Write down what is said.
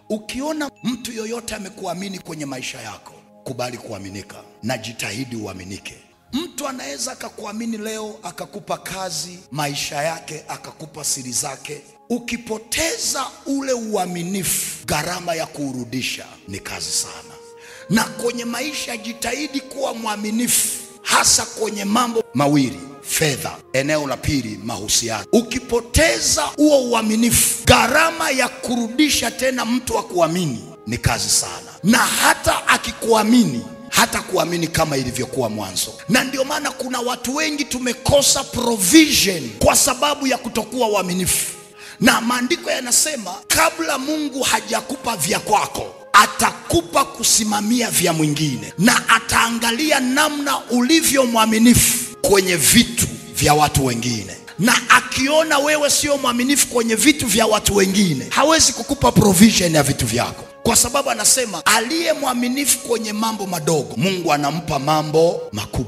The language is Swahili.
Ukiona mtu yoyote amekuamini kwenye maisha yako, kubali kuaminika na jitahidi uaminike. Mtu anaweza akakuamini leo akakupa kazi, maisha yake, akakupa siri zake. Ukipoteza ule uaminifu, gharama ya kuurudisha ni kazi sana. Na kwenye maisha jitahidi kuwa mwaminifu, hasa kwenye mambo mawili: fedha. Eneo la pili, mahusiano. Ukipoteza huo uaminifu, gharama ya kurudisha tena mtu akuamini ni kazi sana. Na hata akikuamini, hata kuamini kama ilivyokuwa mwanzo. Na ndio maana kuna watu wengi tumekosa provision kwa sababu ya kutokuwa waaminifu. Na maandiko yanasema kabla Mungu hajakupa vya kwako, atakupa kusimamia vya mwingine, na ataangalia namna ulivyo mwaminifu kwenye vitu vya watu wengine. Na akiona wewe sio mwaminifu kwenye vitu vya watu wengine, hawezi kukupa provision ya vitu vyako, kwa sababu anasema aliye mwaminifu kwenye mambo madogo, Mungu anampa mambo makubwa.